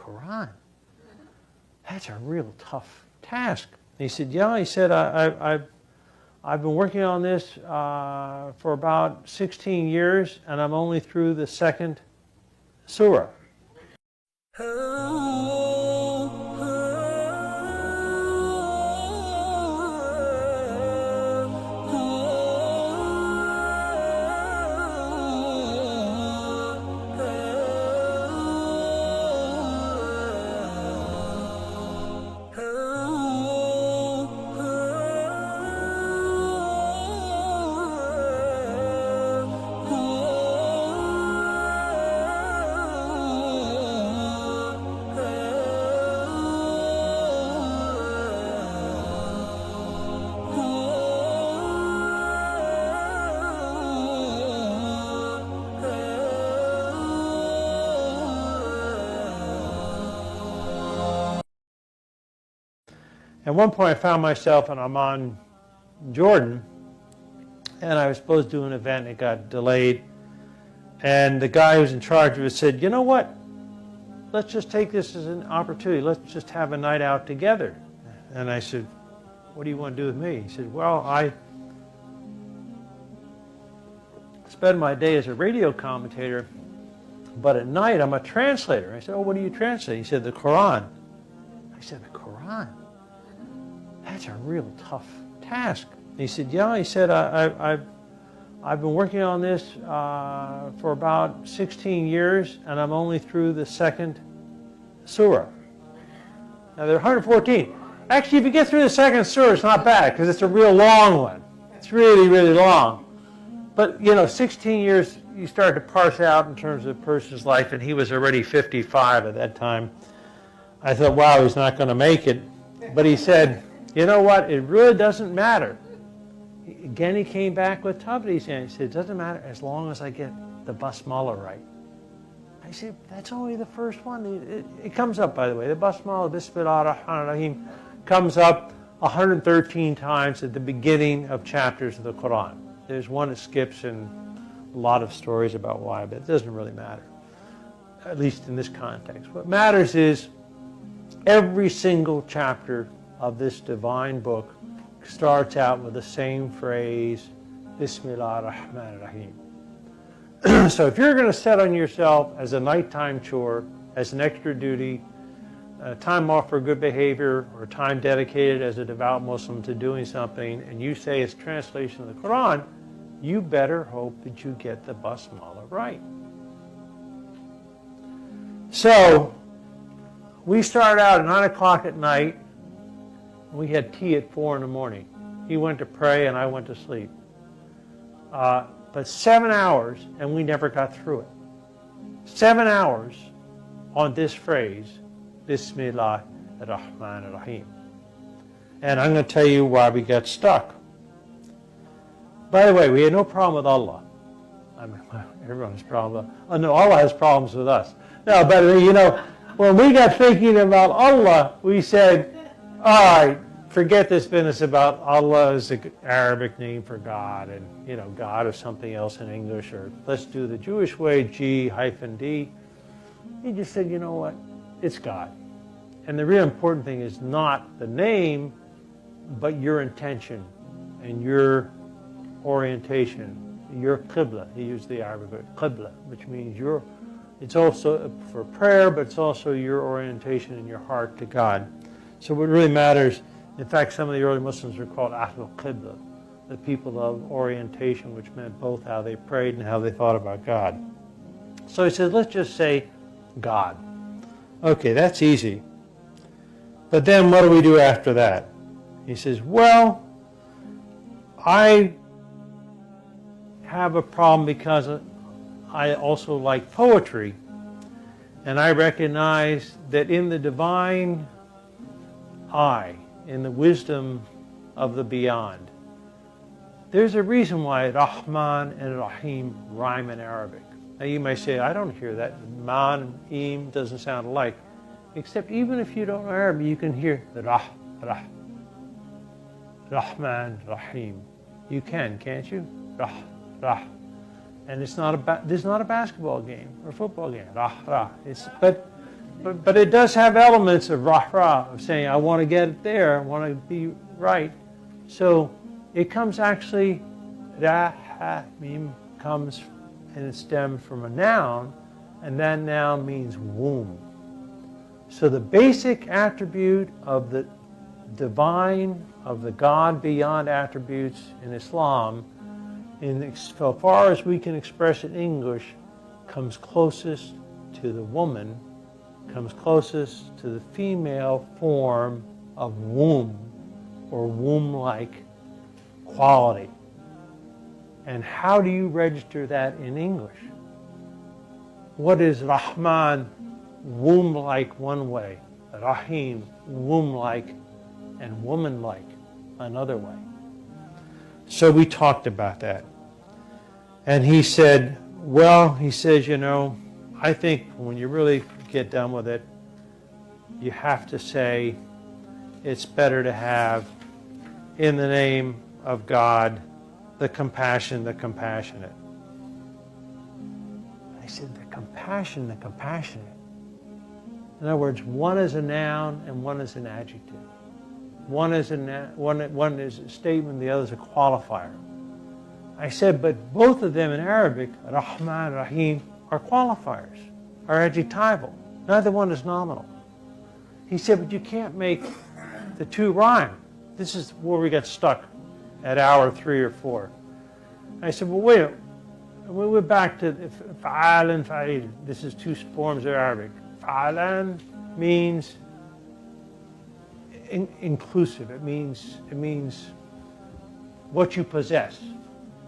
Qur'an? That's a real tough task. And he said, yeah. He said, I've been working on this for about 16 years, and I'm only through the second surah. At one point I found myself in Amman, Jordan, and I was supposed to do an event. It got delayed, and the guy who was in charge of it said, you know what, let's just take this as an opportunity. Let's just have a night out together. And I said, what do you want to do with me? He said, well, I spend my day as a radio commentator, but at night I'm a translator. I said, oh, what do you translate? He said, the Qur'an. I said, the Qur'an? That's a real tough task. And he said, yeah. He said, I've been working on this for about 16 years, and I'm only through the second surah. Now, there are 114. Actually, if you get through the second surah, it's not bad, because it's a real long one. It's really, really long. But, 16 years, you start to parse out in terms of a person's life, and he was already 55 at that time. I thought, wow, he's not going to make it. But he said, you know what, it really doesn't matter. Again, he came back with Tabris, and he said, it doesn't matter as long as I get the basmala right. I said, that's only the first one. It comes up, by the way. The basmala, Bismillah ar-Rahman ar-Rahim, comes up 113 times at the beginning of chapters of the Qur'an. There's one that skips and a lot of stories about why, but it doesn't really matter, at least in this context. What matters is every single chapter of this divine book starts out with the same phrase, Bismillah ar-Rahman ar-Rahim. So if you're going to set on yourself as a nighttime chore, as an extra duty, time off for good behavior, or time dedicated as a devout Muslim to doing something, and you say it's translation of the Quran, you better hope that you get the basmala right. So we started out at 9 o'clock at night. We had tea at 4 in the morning. He went to pray and I went to sleep. But 7 hours, and we never got through it. 7 hours on this phrase, Bismillah ar-Rahman ar-Rahim. And I'm going to tell you why we got stuck. By the way, we had no problem with Allah. I mean, everyone has problems. Oh no, Allah has problems with us. No, but when we got thinking about Allah, we said, all right, forget this business about Allah is the Arabic name for God, and God is something else in English, or let's do the Jewish way, G-D. He just said, you know what, it's God. And the real important thing is not the name, but your intention and your orientation, your qibla. He used the Arabic word, qibla, which means it's also for prayer, but it's also your orientation in your heart to God. So what really matters, in fact, some of the early Muslims were called Ahlul Qibla, the people of orientation, which meant both how they prayed and how they thought about God. So he said, let's just say God. Okay, that's easy. But then what do we do after that? He says, well, I have a problem because I also like poetry. And I recognize that in the divine eye, in the wisdom of the beyond, there's a reason why Rahman and Rahim rhyme in Arabic. Now you may say, I don't hear that. Man, Im doesn't sound alike. Except even if you don't know Arabic, you can hear the Rahman, Rahim. You can, can't you? Rah. And it's not this is not a basketball game or a football game. But but it does have elements of rahra, of saying, I want to get it there, I want to be right. So it comes actually, Rahim comes and it stems from a noun, and that noun means womb. So the basic attribute of the divine, of the God beyond attributes in Islam, so far as we can express it in English, comes closest to the woman, comes closest to the female form of womb or womb-like quality. And how do you register that in English? What is Rahman, womb-like one way, Rahim, womb-like and woman-like another way? So we talked about that. And he said, well, he says, you know, I think when you really get done with it, you have to say it's better to have, in the name of God, the compassion, the compassionate. I said, the compassion, the compassionate. In other words, one is a noun and one is an adjective. One is a statement, the other is a qualifier. I said, but both of them in Arabic, Rahman, Rahim, are qualifiers, are adjectival. Neither one is nominal. He said, but you can't make the two rhyme. This is where we got stuck at hour 3 or 4. I said, well, wait, we went back to fa'al and fa'il. This is two forms of Arabic. Fa'alan means inclusive. It means what you possess.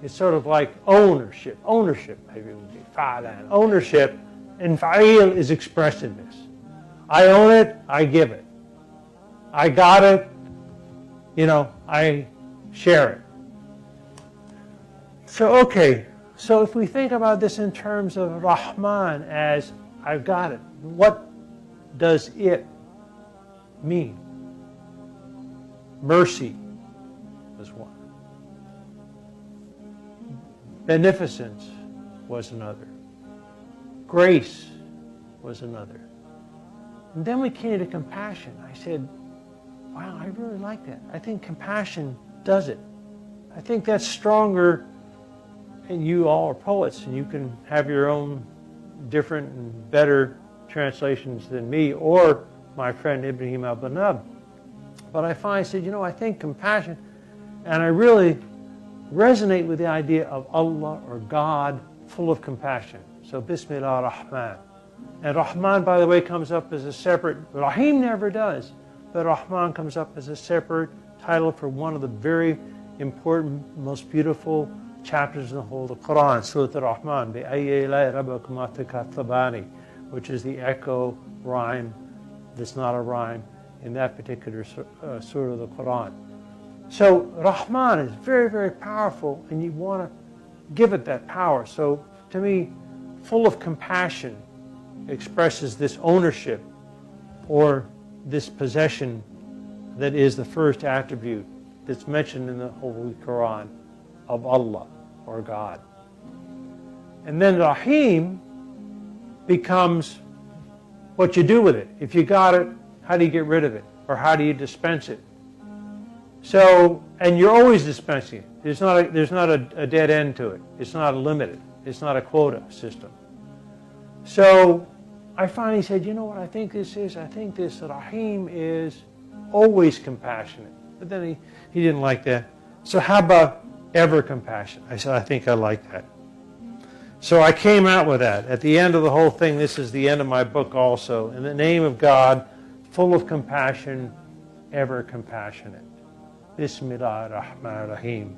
It's sort of like ownership. Ownership, maybe, would be fa'alan. Ownership, and fa'il is expressiveness. I own it, I give it. I got it, you know, I share it. So, okay, so if we think about this in terms of Rahman as I've got it, what does it mean? Mercy was one. Beneficence was another. Grace was another. And then we came to compassion. I said, wow, I really like that. I think compassion does it. I think that's stronger, and you all are poets, and you can have your own different and better translations than me or my friend Ibrahim al-Banab. But I finally said, you know, I think compassion, and I really resonate with the idea of Allah or God full of compassion. So Bismillah Rahman. And Rahman, by the way, comes up as a separate, Rahim never does, but Rahman comes up as a separate title for one of the very important, most beautiful chapters in the whole of the Qur'an, Surah Ar-Rahman, which is the echo rhyme that's not a rhyme in that particular surah of the Qur'an. So Rahman is very, very powerful, and you want to give it that power. So to me, full of compassion expresses this ownership or this possession that is the first attribute that's mentioned in the Holy Quran of Allah or God. And then Rahim becomes what you do with it. If you got it, how do you get rid of it? Or how do you dispense it? So, and you're always dispensing it. There's not a dead end to it. It's not limited. It's not a quota system. So I finally said, you know what I think this is? I think this Rahim is always compassionate. But then he didn't like that. So how about ever compassionate? I said, I think I like that. So I came out with that. At the end of the whole thing, this is the end of my book also. In the name of God, full of compassion, ever compassionate. Bismillah ar-Rahman ar-Rahim.